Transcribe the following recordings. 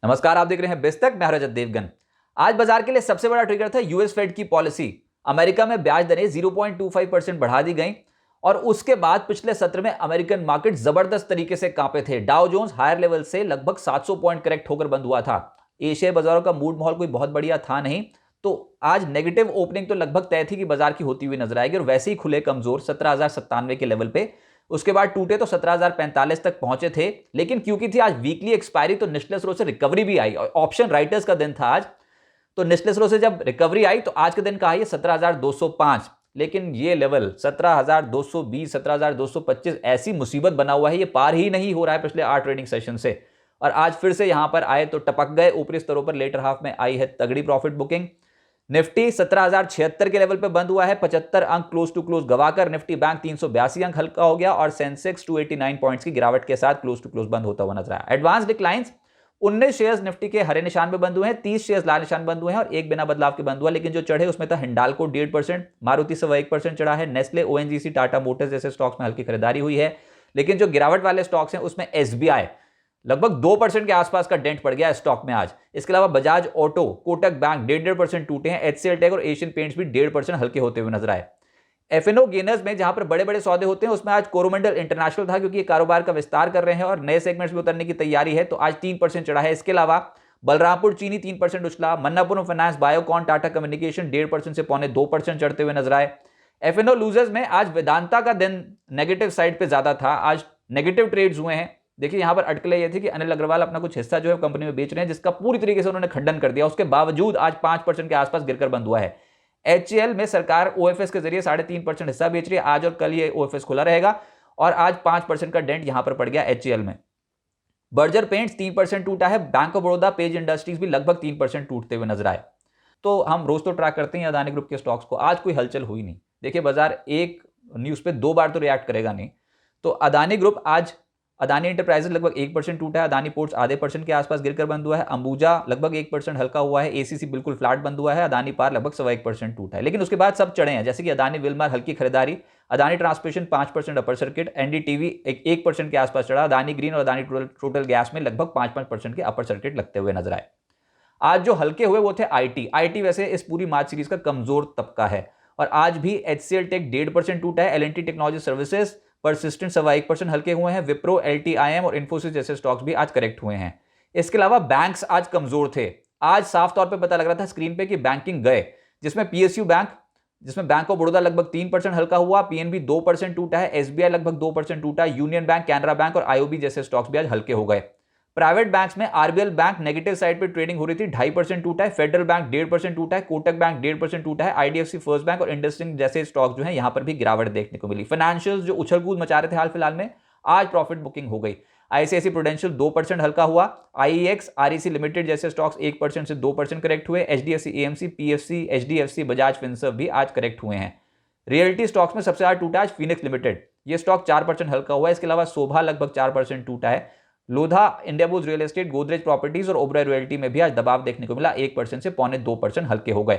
नमस्कार, आप देख रहे हैं बेस तक। मैं रजत देवगन। आज बाजार के लिए सबसे बड़ा ट्रिगर था यूएस फेड की पॉलिसी। अमेरिका में ब्याज दरें 0.25% बढ़ा दी गई और उसके बाद पिछले सत्र में अमेरिकन मार्केट जबरदस्त तरीके से कांपे थे। डाउ जोन्स हायर लेवल से लगभग 700 पॉइंट करेक्ट होकर बंद हुआ था। एशियाई बाजारों का मूड माहौल कोई बहुत बढ़िया था नहीं, तो आज नेगेटिव ओपनिंग तो लगभग तय थी कि बाजार की होती हुई नजर आएगी और वैसे ही खुले कमजोर 17,097 के लेवल पे। उसके बाद टूटे तो 17,045 तक पहुंचे थे, लेकिन क्योंकि थी आज वीकली एक्सपायरी तो निचले स्रोत से रिकवरी भी आई और ऑप्शन राइटर्स का दिन था आज, तो निचले स्रोत से जब रिकवरी आई तो आज के दिन का हाई 17,205, लेकिन ये लेवल 17,220 17,225 ऐसी मुसीबत बना हुआ है, ये पार ही नहीं हो रहा है पिछले 8 ट्रेडिंग सेशन से। और आज फिर से यहां पर आए तो टपक गए ऊपरी स्तरों पर। लेटर हाफ में आई है तगड़ी प्रॉफिट बुकिंग। निफ्टी 17,076 के लेवल पे बंद हुआ है, 75 अंक क्लोज टू क्लोज गवाकर निफ्टी बैंक 382 अंक हल्का हो गया और सेंसेक्स 289 पॉइंट्स की गिरावट के साथ क्लोज टू क्लोज बंद होता हुआ नजर आया। एडवांस डिक्लाइंस 19 शेयर्स निफ्टी के हरे निशान पे बंद हुए हैं, 30 शेयर्स लाल निशान बंद हुए हैं और एक बिना बदलाव के बंद हुआ। लेकिन जो चढ़े उसमें था हिंडाल्को 1.5%, मारुति 1% चढ़ा है, नेस्ले, ओएनजीसी, टाटा मोटर्स जैसे स्टॉक्स में हल्की खरीदारी हुई है। लेकिन जो गिरावट वाले स्टॉक्स हैं उसमें एसबीआई लगभग 2% के आसपास का डेंट पड़ गया स्टॉक में आज। इसके अलावा बजाज ऑटो, कोटक बैंक 1.5% टूटे हैं। एचसीएल टेक और एशियन पेंट्स भी 1.5% हल्के होते हुए नजर आए। एफएनओ गेनर्स में जहां पर बड़े बड़े सौदे होते हैं उसमें आज कोरोमंडल इंटरनेशनल था, क्योंकि ये कारोबार का विस्तार कर रहे हैं और नए सेगमेंट्स में उतरने की तैयारी है, तो आज 3% चढ़ा है। इसके अलावा बलरामपुर चीनी 3% उछला, मन्नापुरम फाइनेंस, बायोकॉन, टाटा कम्युनिकेशन 1.5% से 0.25% चढ़ते हुए नजर आए। एफएनओ लूजर्स में आज वेदांता का दिन नेगेटिव साइड पे ज्यादा था, आज नेगेटिव ट्रेड्स हुए हैं। देखिए यहां पर अटकलें ये थी कि अनिल अग्रवाल अपना कुछ हिस्सा जो है कंपनी में बेच रहे हैं, जिसका पूरी तरीके से उन्होंने खंडन कर दिया। उसके बावजूद आज 5% के आसपास गिरकर बंद हुआ है। एचएल में सरकार ओएफएस के जरिए 3.5% हिस्सा बेच रही है। आज और कल ये ओएफएस खुला रहेगा और आज 5% का डेंट यहां पर पड़ गया एचएल में। बर्जर पेंट्स 3% टूटा है। Bank of Baroda, page industries भी लगभग 3% टूटते हुए नजर आए। तो हम रोज तो ट्रैक करते हैं अदानी ग्रुप के स्टॉक्स को, आज कोई हलचल हुई नहीं। देखिए बाजार एक न्यूज पे 2 बार तो रिएक्ट करेगा नहीं, तो अदानी ग्रुप आज, अदानी एंटरप्राइजेस लगभग 1% टूटा है, अदानी पोर्ट्स आधे % के आसपास गिरकर बंद हुआ है, अंबुजा लगभग 1% हल्का हुआ है, एसीसी बिल्कुल फ्लैट बंद हुआ है, अदानी पार लगभग 1.25% टूटा है। लेकिन उसके बाद सब चढ़े हैं, जैसे कि अदानी विल्मर हल्की खरीदारी, Adani transmission 5% upper circuit, NDTV 1% के आसपास चढ़ा, अदानी ग्रीन और अदानी टोटल गैस में लगभग 5% के अपर सर्किट लगते हुए नजर आए। आज जो हल्के हुए वो थे आईटी वैसे इस पूरी मार्च सीरीज का कमजोर तबका है और आज भी एचसीएल टेक 1.5% टूटा है, एलएनटी टेक्नोलॉजी सर्विसेज परसिस्टेंट 1% हल्के हुए हैं, विप्रो, एलटीआईएम और इन्फोसिस जैसे स्टॉक्स भी आज करेक्ट हुए हैं। इसके अलावा बैंक्स आज कमजोर थे। आज साफ तौर पे पता लग रहा था स्क्रीन पे कि बैंकिंग गए, जिसमें पीएसयू बैंक, जिसमें बैंक ऑफ बड़ौदा लगभग 3% हल्का हुआ, पीएनबी 2% टूटा है, एसबीआई लगभग 2% टूटा, यूनियन बैंक, कैनरा बैंक और आईओबी जैसे स्टॉक्स भी आज हल्के हो गए। प्राइवेट बैंक्स में आरबीएल बैंक नेगेटिव साइड पे ट्रेडिंग हो रही थी, 2.5% टूटा है, फेडरल बैंक 1.5% टूटा है, कोटक बैंक 1.5% टूटा है, आईडीएफसी फर्स्ट बैंक और इंडसइंड जैसे स्टॉक जो है यहां पर भी गिरावट देखने को मिली। फाइनेंशियल्स जो उछल कूद मचा रहे थे हाल फिलहाल में, आज प्रॉफिट बुकिंग हो गई। आईसीआईसी प्रूडेंशियल 2% हल्का हुआ, आईईएक्स, आरईसी लिमिटेड जैसे स्टॉक्स 1% से 2% करेक्ट हुए, HDFC AMC, PFC, HDFC, Bajaj Finserv भी आज करेक्ट हुए हैं। रियल्टी स्टॉक्स में सबसे ज्यादा टूटा आज फिनिक्स लिमिटेड, ये स्टॉक 4% हल्का हुआ है। इसके अलावा शोभा लगभग 4% टूटा है, Lodha, Indiabulls real estate, Godrej properties और ओबराय रॉयल्टी में भी आज दबाव देखने को मिला, 1% से 0.25% हल्के हो गए।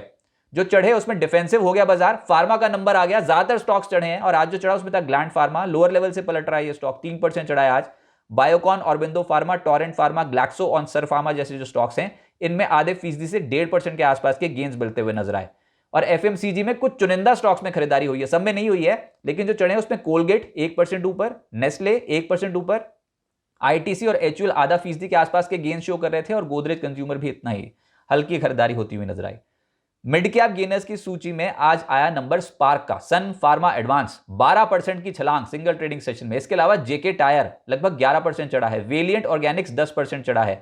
जो चढ़े उसमें डिफेंसिव हो गया बाजार, फार्मा का नंबर आ गया, ज्यादातर स्टॉक्स चढ़े हैं और आज जो चढ़ा उसमें था ग्लैंड फार्मा, लोअर लेवल से पलट रहा है ये स्टॉक, 3% चढ़ा है आज। Biocon, Aurobindo pharma, Torrent pharma, Glaxo और सर फार्मा जैसे जो स्टॉक्स हैं इनमें आधे फीसदी से 1.5% के आसपास के गेंस मिलते हुए नजर आए। और एफएमसीजी में कुछ चुनिंदा स्टॉक्स में खरीदारी हुई है, सब में नहीं हुई है, लेकिन जो चढ़े उसमें कोलगेट 1% ऊपर, नेस्ले 1% ऊपर, आईटीसी और एचयूएल आधा फीसदी के आसपास के गेन शो कर रहे थे और गोदरेज कंज्यूमर भी इतना ही हल्की खरीदारी होती हुई नजर आई। मिड कैप गेनर्स की सूची में आज आया नंबर स्पार्क का, सन फार्मा एडवांस 12% की छलांग सिंगल ट्रेडिंग सेशन में। इसके अलावा जेके टायर लगभग 11% चढ़ा है, वेलिएंट ऑर्गेनिक्स 10% चढ़ा है,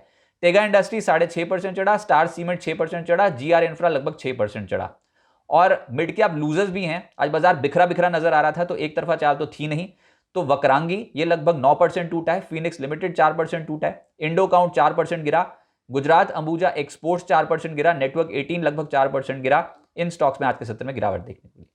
टेगा इंडस्ट्री 6.5% चढ़ा, स्टार सीमेंट 6% चढ़ा, जीआर इंफ्रा लगभग 6% चढ़ा। और मिड कैप लूजर्स भी हैं, आज बाजार बिखरा बिखरा नजर आ रहा था, तो एक तरफा चाल तो थी नहीं। तो वक्रांगी ये लगभग 9% टूटा है, फिनिक्स लिमिटेड 4% टूटा है, इंडो काउंट 4% गिरा, गुजरात अंबुजा एक्सपोर्ट्स 4% गिरा, नेटवर्क 18 लगभग 4% गिरा। इन स्टॉक्स में आज के सत्र में गिरावट देखने को मिली।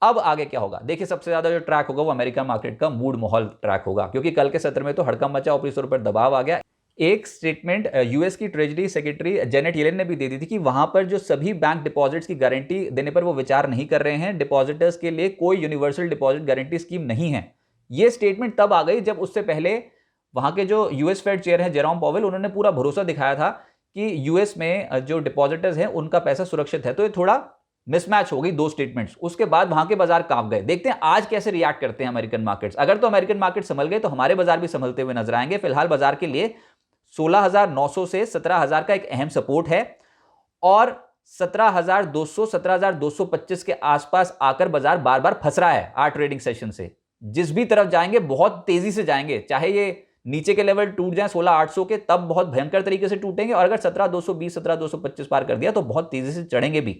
अब आगे क्या होगा, देखिए सबसे ज्यादा जो ट्रैक होगा वो अमेरिकन मार्केट का मूड माहौल ट्रैक होगा, क्योंकि कल के सत्र में तो हड़कंप मचा, ऊपरी स्तर पर दबाव आ गया। एक स्टेटमेंट यूएस की ट्रेजरी सेक्रेटरी जेनेट येलेन ने भी दे दी थी कि वहां पर जो सभी बैंक डिपॉजिट्स की गारंटी देने पर वो विचार नहीं कर रहे हैं, डिपॉजिटर्स के लिए कोई यूनिवर्सल डिपॉजिट गारंटी स्कीम नहीं है। ये स्टेटमेंट तब आ गई जब उससे पहले वहां के जो यूएस फेड चेयर हैं जेरोम पॉवेल, उन्होंने पूरा भरोसा दिखाया था कि यूएस में जो डिपॉजिटर्स हैं उनका पैसा सुरक्षित है। तो ये थोड़ा मिसमैच हो गई दो स्टेटमेंट्स, उसके बाद वहां के बाजार कांप गए। देखते हैं आज कैसे रिएक्ट करते हैं अमेरिकन मार्केट्स। अगर तो अमेरिकन मार्केट संभल गए तो हमारे बाजार भी संभलते हुए नजर आएंगे। फिलहाल बाजार के लिए 16,900 से 17,000 का एक अहम सपोर्ट है और 17,200 17,225 के आसपास आकर बाजार बार बार फंस रहा है 8 ट्रेडिंग सेशन से। जिस भी तरफ जाएंगे बहुत तेजी से जाएंगे, चाहे ये नीचे के लेवल टूट जाए 16,800 के, तब बहुत भयंकर तरीके से टूटेंगे, और अगर 17,220 17,225 पार कर दिया तो बहुत तेजी से चढ़ेंगे भी।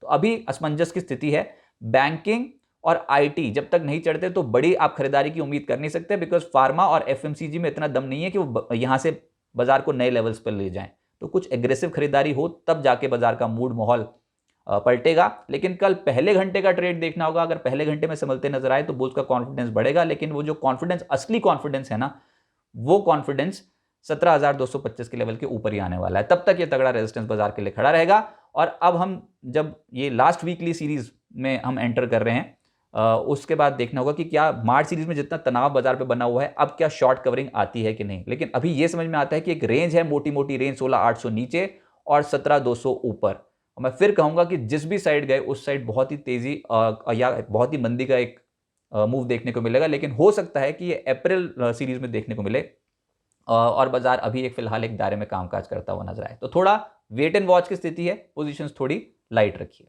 तो अभी असमंजस की स्थिति है। बैंकिंग और आईटी जब तक नहीं चढ़ते तो बड़ी आप खरीदारी की उम्मीद कर नहीं सकते, बिकॉज फार्मा और एफएमसीजी में इतना दम नहीं है कि वो यहां से बाजार को नए लेवल्स पर ले जाएं। तो कुछ एग्रेसिव खरीदारी हो तब जाके बाजार का मूड माहौल पलटेगा। लेकिन कल पहले घंटे का ट्रेड देखना होगा। अगर पहले घंटे में संभलते नजर आए तो बुल्स का कॉन्फिडेंस बढ़ेगा, लेकिन वो जो कॉन्फिडेंस, असली कॉन्फिडेंस है ना, वो कॉन्फिडेंस 17,225 के लेवल के ऊपर ही आने वाला है। तब तक ये तगड़ा रेजिस्टेंस बाजार के लिए खड़ा रहेगा। और अब हम जब ये लास्ट वीकली सीरीज में हम एंटर कर रहे हैं, उसके बाद देखना होगा कि क्या मार्च सीरीज में जितना तनाव बाजार पे बना हुआ है, अब क्या शॉर्ट कवरिंग आती है कि नहीं। लेकिन अभी ये समझ में आता है कि एक रेंज है, मोटी मोटी रेंज 16,800 नीचे और 17,200 ऊपर। और मैं फिर कहूंगा कि जिस भी साइड गए उस साइड बहुत ही तेजी या बहुत ही मंदी का एक मूव देखने को मिलेगा। लेकिन हो सकता है कि ये अप्रैल सीरीज में देखने को मिले और बाजार अभी एक फिलहाल एक दायरे में कामकाज करता हुआ नजर आए। तो थोड़ा वेट एंड वॉच की स्थिति है, पोजीशंस थोड़ी लाइट रखिए।